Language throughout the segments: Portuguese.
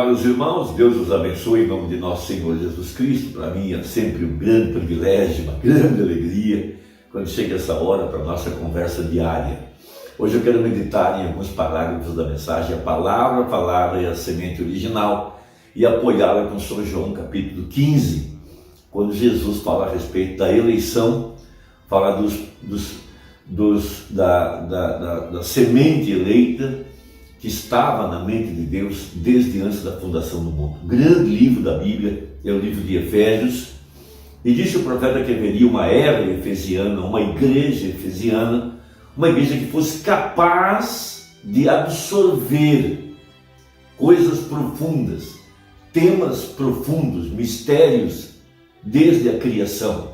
Amados irmãos, Deus os abençoe em nome de nosso Senhor Jesus Cristo. Para mim é sempre um grande privilégio, uma grande alegria quando chega essa hora para a nossa conversa diária. Hoje eu quero meditar em alguns parágrafos da mensagem, a palavra é a semente original, e apoiá-la com São João capítulo 15, quando Jesus fala a respeito da eleição, fala da semente eleita, que estava na mente de Deus desde antes da fundação do mundo. O grande livro da Bíblia é o livro de Efésios, e disse o profeta que haveria uma era efesiana, uma igreja efesiana, uma igreja que fosse capaz de absorver coisas profundas, temas profundos, mistérios desde a criação.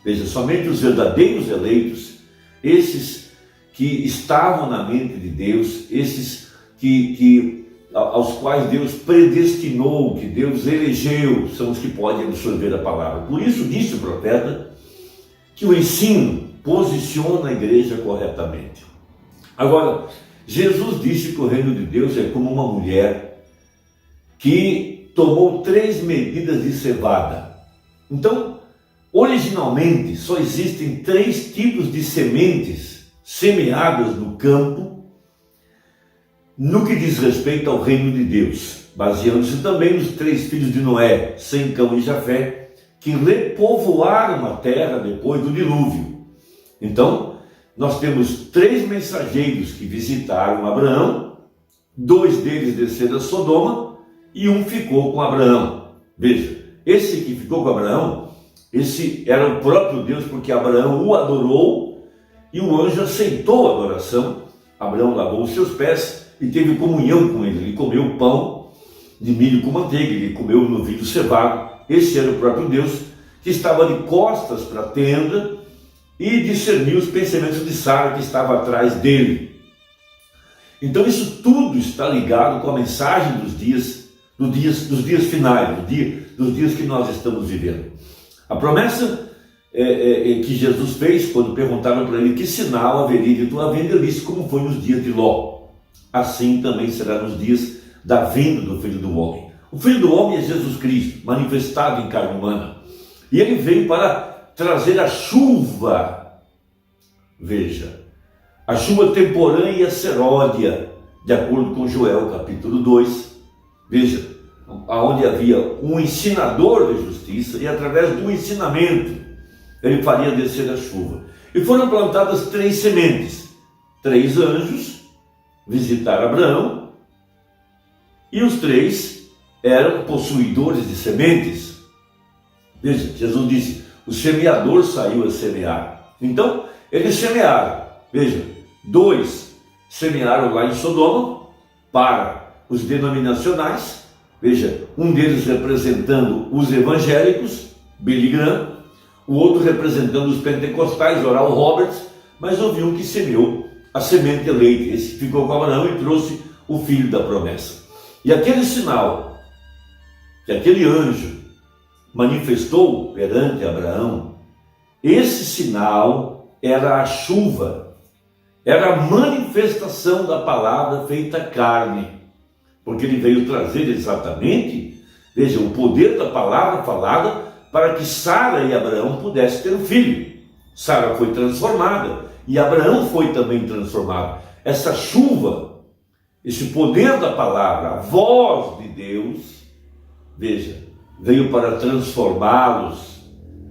Veja, somente os verdadeiros eleitos, esses que estavam na mente de Deus, esses aos quais Deus predestinou, que Deus elegeu, são os que podem absorver a palavra. Por isso disse o profeta que o ensino posiciona a igreja corretamente. Agora, Jesus disse que o reino de Deus é como uma mulher que tomou 3 medidas de cevada. Então, originalmente só existem 3 tipos de sementes semeadas no campo no que diz respeito ao reino de Deus, baseando-se também nos 3 filhos de Noé, Sem, Cão e Jafé, que repovoaram a terra depois do dilúvio. Então, nós temos 3 mensageiros que visitaram Abraão, 2 deles desceram a Sodoma e um ficou com Abraão. Veja, esse que ficou com Abraão, esse era o próprio Deus, porque Abraão o adorou e o anjo aceitou a adoração. Abraão lavou os seus pés e teve comunhão com ele. Ele comeu pão de milho com manteiga, ele comeu novilho cevado. Esse era o próprio Deus, que estava de costas para a tenda e discerniu os pensamentos de Sara, que estava atrás dele. Então isso tudo está ligado com a mensagem dos dias finais, dos dias que nós estamos vivendo. A promessa que Jesus fez quando perguntaram para ele que sinal haveria de tua vinda, ele disse como foi nos dias de Ló. Assim também será nos dias da vinda do Filho do Homem. O Filho do Homem é Jesus Cristo, manifestado em carne humana. E ele veio para trazer a chuva, veja, a chuva temporânea seródia, de acordo com Joel capítulo 2. Veja, onde havia um ensinador de justiça e através do ensinamento ele faria descer a chuva. E foram plantadas 3 sementes, 3 anjos visitaram Abraão, e os 3 eram possuidores de sementes. Veja, Jesus disse, o semeador saiu a semear. Então, eles semearam. Veja, 2 semearam lá em Sodoma, para os denominacionais. Veja, um deles representando os evangélicos, Billy Graham, o outro representando os pentecostais, Oral Roberts, mas houve um que semeou a semente eleita, esse ficou com Abraão e trouxe o filho da promessa. E aquele sinal que aquele anjo manifestou perante Abraão, esse sinal era a chuva, era a manifestação da palavra feita carne, porque ele veio trazer exatamente, veja, o poder da palavra falada para que Sara e Abraão pudessem ter um filho. Sara foi transformada e Abraão foi também transformado. Essa chuva, esse poder da palavra, a voz de Deus, veja, veio para transformá-los.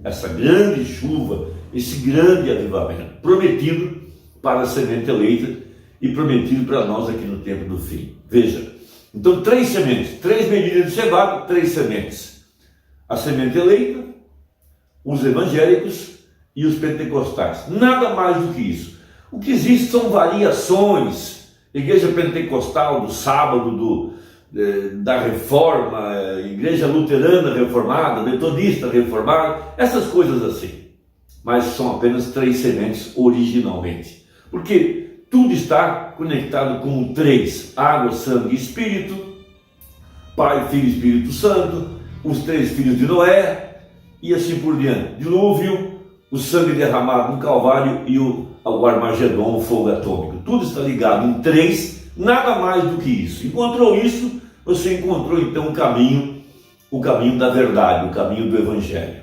Essa grande chuva, esse grande avivamento, prometido para a semente eleita e prometido para nós aqui no tempo do fim. Veja, então 3 sementes, 3 medidas de cevada, 3 sementes. A semente eleita, os evangélicos e os pentecostais. Nada mais do que isso. O que existe são variações. Igreja pentecostal do sábado, da reforma, igreja luterana reformada, metodista reformada, essas coisas assim. Mas são apenas 3 sementes originalmente. Porque tudo está conectado com 3: água, sangue e espírito, Pai, Filho e Espírito Santo, os 3 filhos de Noé, e assim por diante. Dilúvio, o sangue derramado no Calvário e o Armagedon, o fogo atômico. Tudo está ligado em 3, nada mais do que isso. Encontrou isso você encontrou então o caminho da verdade, o caminho do Evangelho.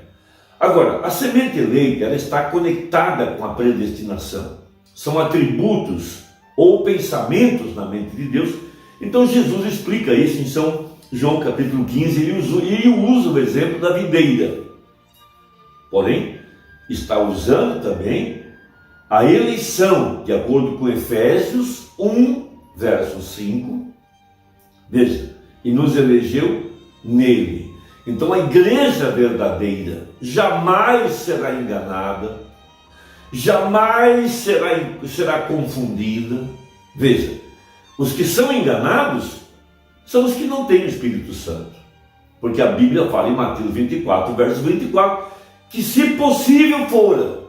Agora, a semente eleita, ela está conectada com a predestinação. São atributos ou pensamentos na mente de Deus. Então Jesus explica isso em São João capítulo 15, e usa o exemplo da videira. Porém, está usando também a eleição, de acordo com Efésios 1, verso 5. Veja, e nos elegeu nele. Então a igreja verdadeira jamais será enganada, jamais será confundida. Veja, os que são enganados são os que não têm o Espírito Santo. Porque a Bíblia fala em Mateus 24, verso 24, que se possível fora,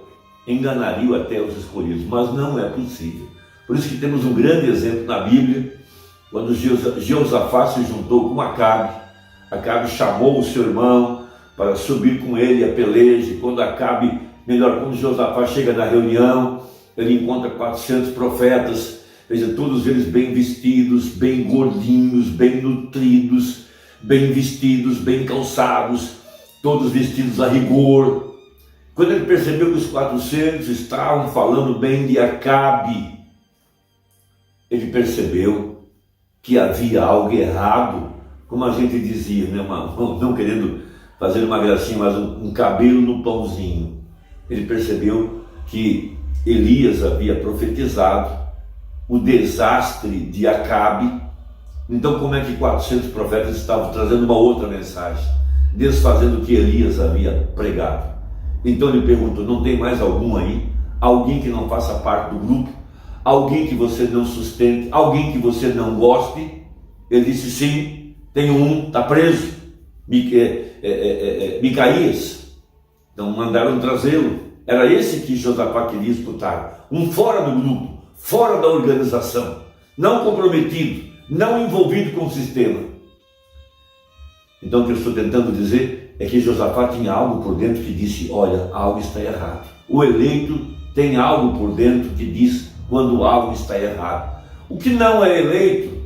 enganariam até os escolhidos, mas não é possível. Por isso que temos um grande exemplo na Bíblia, quando Jeosafá se juntou com Acabe. Acabe chamou o seu irmão para subir com ele a peleja. Quando Jeosafá chega na reunião, ele encontra 400 profetas, veja, todos eles bem vestidos, bem gordinhos, bem nutridos, bem vestidos, bem calçados, todos vestidos a rigor. Quando ele percebeu que os 400 estavam falando bem de Acabe, ele percebeu que havia algo errado, como a gente dizia, né? Não querendo fazer uma gracinha, mas um cabelo no pãozinho. Ele percebeu que Elias havia profetizado o desastre de Acabe. Então como é que 400 profetas estavam trazendo uma outra mensagem, desfazendo o que Elias havia pregado? Então ele perguntou: não tem mais algum aí? Alguém que não faça parte do grupo? Alguém que você não sustente? Alguém que você não goste? Ele disse: sim, tem um, está preso, Micaías. Então mandaram trazê-lo. Era esse que Josafá queria escutar, um fora do grupo, fora da organização, não comprometido, não envolvido com o sistema. Então o que eu estou tentando dizer é que Josafá tinha algo por dentro que disse: olha, algo está errado. O eleito tem algo por dentro que diz quando algo está errado. O que não é eleito,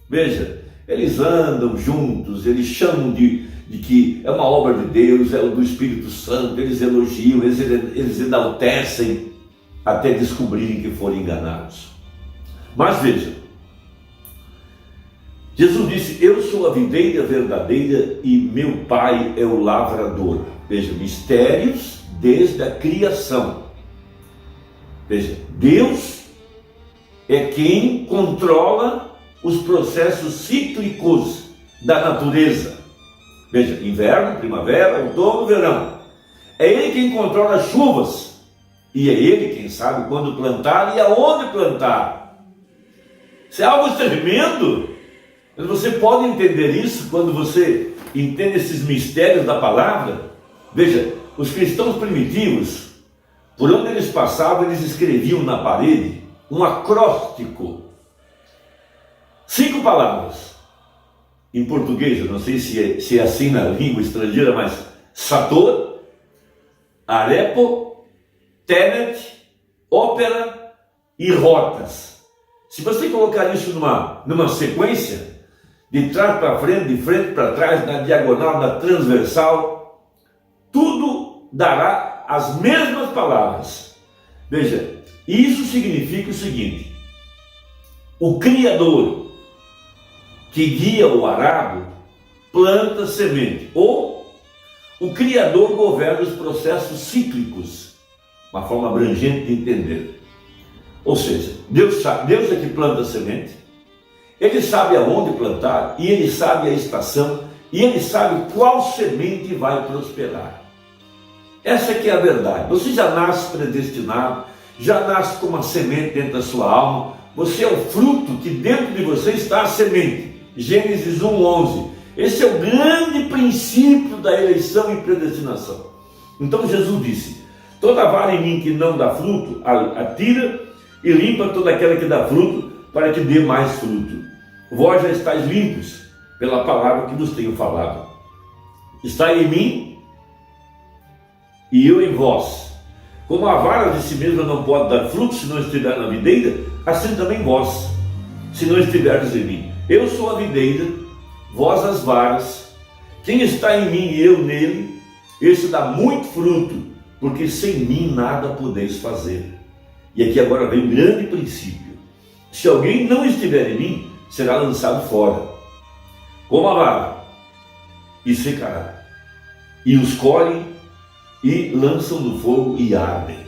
veja, eles andam juntos, eles chamam de que é uma obra de Deus, é do Espírito Santo, eles elogiam, eles enaltecem, até descobrirem que foram enganados. Mas veja, Jesus disse: eu sou a videira verdadeira e meu Pai é o lavrador. Veja, mistérios desde a criação. Veja, Deus é quem controla os processos cíclicos da natureza. Veja, inverno, primavera, outono, verão. É Ele quem controla as chuvas. E é Ele quem sabe quando plantar e aonde plantar. Isso é algo tremendo. Mas você pode entender isso quando você entende esses mistérios da palavra. Veja, os cristãos primitivos, por onde eles passavam, eles escreviam na parede um acróstico. 5 palavras. Em português, eu não sei se é assim na língua estrangeira, mas Sator, Arepo, Tenet, Ópera e Rotas. Se você colocar isso numa sequência, de trás para frente, de frente para trás, na diagonal, na transversal, tudo dará as mesmas palavras. Veja, isso significa o seguinte: o Criador que guia o arado planta semente, ou o Criador governa os processos cíclicos, uma forma abrangente de entender. Ou seja, Deus é que planta a semente, Ele sabe aonde plantar, e Ele sabe a estação, e Ele sabe qual semente vai prosperar. Essa que é a verdade. Você já nasce predestinado, já nasce com uma semente dentro da sua alma. Você é o fruto que dentro de você está a semente. Gênesis 1:11. Esse é o grande princípio da eleição e predestinação. Então Jesus disse: toda vara em mim que não dá fruto, atira, e limpa toda aquela que dá fruto, para que dê mais fruto. Vós já estáis limpos pela palavra que nos tenho falado. Está em mim e eu em vós. Como a vara de si mesma não pode dar fruto se não estiver na videira, assim também vós, se não estiverdes em mim. Eu sou a videira, vós as varas, quem está em mim e eu nele, esse dá muito fruto, porque sem mim nada podeis fazer. E aqui agora vem um grande princípio. Se alguém não estiver em mim, será lançado fora, como a vara, e secará. E os colhem e lançam no fogo e ardem.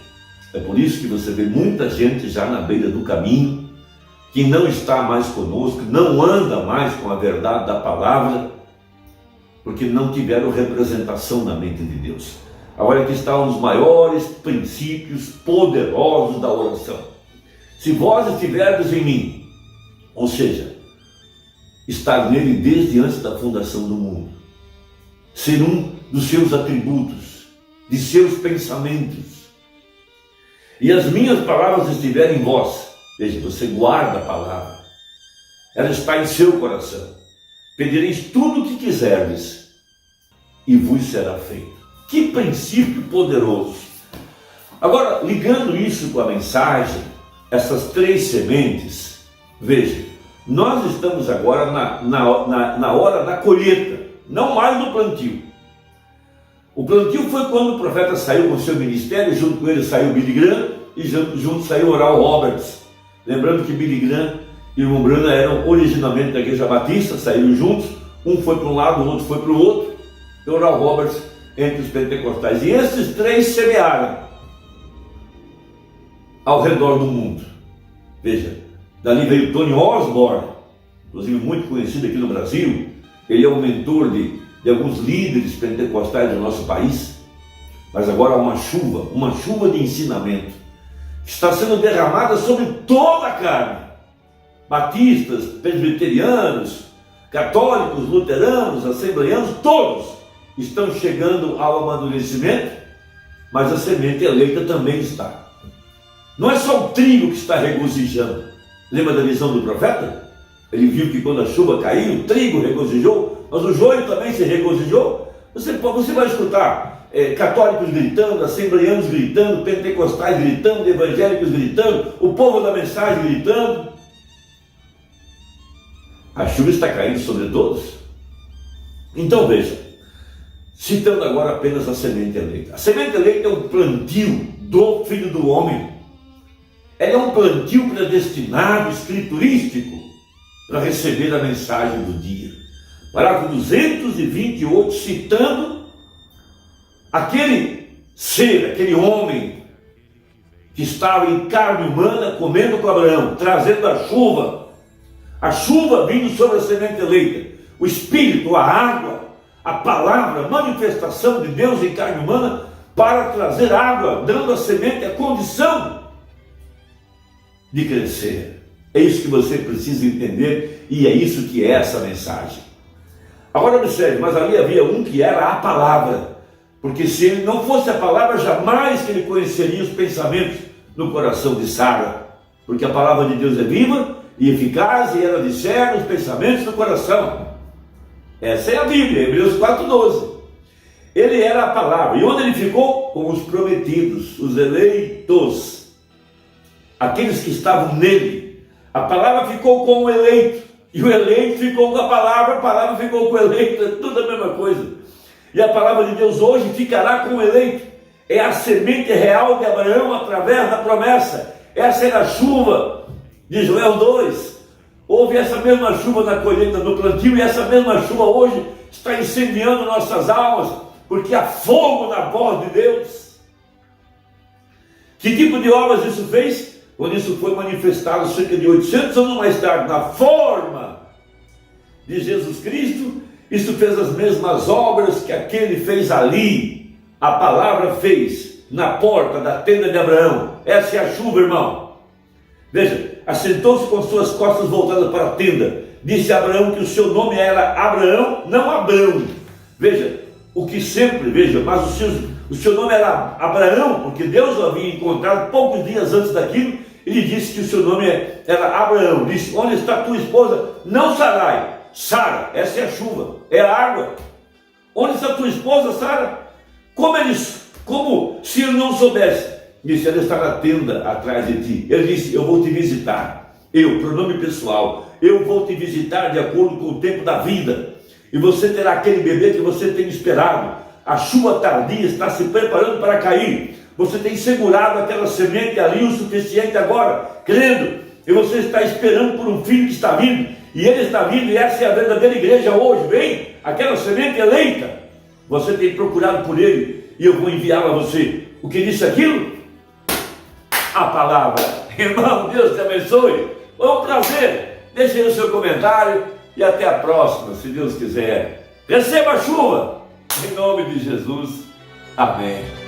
É por isso que você vê muita gente já na beira do caminho, que não está mais conosco, não anda mais com a verdade da palavra, porque não tiveram representação na mente de Deus. Agora aqui está um dos maiores princípios poderosos da oração. Se vós estiverdes em mim, ou seja, estar nele desde antes da fundação do mundo, ser um dos seus atributos, de seus pensamentos, e as minhas palavras estiverem em vós, veja, você guarda a palavra, ela está em seu coração, pedireis tudo o que quiserdes, e vos será feito. Que princípio poderoso! Agora, ligando isso com a mensagem, essas três sementes, veja, nós estamos agora na hora da colheita, não mais no plantio. O plantio foi quando o profeta saiu com o seu ministério, junto com ele saiu Billy Graham e junto saiu Oral Roberts. Lembrando que Billy Graham e o irmão Branham eram originalmente da Igreja Batista, saíram juntos, um foi para um lado, o outro foi para o outro, e Oral Roberts entre os pentecostais. E esses três semearam ao redor do mundo. Veja, dali veio Tony Osborne, inclusive muito conhecido aqui no Brasil. Ele é o mentor de alguns líderes pentecostais do nosso país. Mas agora há uma chuva de ensinamento, que está sendo derramada sobre toda a carne. Batistas, presbiterianos, católicos, luteranos, assembleanos, todos estão chegando ao amadurecimento, mas a semente eleita também está. Não é só o trigo que está regozijando. Lembra da visão do profeta? Ele viu que quando a chuva caiu, o trigo regozijou, mas o joio também se regozijou. Você vai escutar católicos gritando, assembleanos gritando, pentecostais gritando, evangélicos gritando, o povo da mensagem gritando. A chuva está caindo sobre todos. Então veja, citando agora apenas a semente eleita. A semente eleita é um plantio do Filho do Homem. Ela é um plantio predestinado, escriturístico, para receber a mensagem do dia. Parágrafo 228, citando aquele ser, aquele homem que estava em carne humana, comendo com Abraão, trazendo a chuva vindo sobre a semente eleita, o Espírito, a água, a palavra, a manifestação de Deus em carne humana, para trazer água, dando à semente a condição de crescer. É isso que você precisa entender, e é isso que é essa mensagem. Agora observe, mas ali havia um que era a palavra, porque se ele não fosse a palavra, jamais que ele conheceria os pensamentos no coração de Sara, porque a palavra de Deus é viva e eficaz, e ela discerne os pensamentos do coração. Essa é a Bíblia, Hebreus 4:12. Ele era a palavra, e onde ele ficou? Com os prometidos, os eleitos, aqueles que estavam nele. A palavra ficou com o eleito, e o eleito ficou com a palavra ficou com o eleito, é tudo a mesma coisa. E a palavra de Deus hoje ficará com o eleito. É a semente real de Abraão através da promessa. Essa era a chuva de Joel 2. Houve essa mesma chuva na colheita do plantio, e essa mesma chuva hoje está incendiando nossas almas, porque há fogo na voz de Deus. Que tipo de obras isso fez? Quando isso foi manifestado cerca de 800 anos mais tarde, na forma de Jesus Cristo, isso fez as mesmas obras que aquele fez ali. A palavra fez na porta da tenda de Abraão. Essa é a chuva, irmão. Veja, assentou-se com suas costas voltadas para a tenda. Disse a Abraão que o seu nome era Abraão, não Abrão. Veja, mas o seu nome era Abraão, porque Deus o havia encontrado poucos dias antes daquilo. Ele disse que o seu nome era Abraão. Disse: onde está tua esposa? Não Sarai. Sara, essa é a chuva, é a água. Onde está tua esposa, Sara? Como se ele não soubesse. Disse: ela está na tenda atrás de ti. Ele disse: eu vou te visitar. Eu, pronome pessoal, eu vou te visitar de acordo com o tempo da vida. e você terá aquele bebê que você tem esperado. A chuva tardia está se preparando para cair. Você tem segurado aquela semente ali o suficiente agora, crendo, e você está esperando por um filho que está vindo, e ele está vindo, e essa é a verdadeira igreja hoje. Vem, aquela semente eleita, você tem procurado por ele, e eu vou enviá-la a você. O que disse aquilo? A palavra. Irmão, Deus te abençoe. Foi um prazer. Deixe aí o seu comentário e até a próxima, se Deus quiser. Receba a chuva, em nome de Jesus. Amém.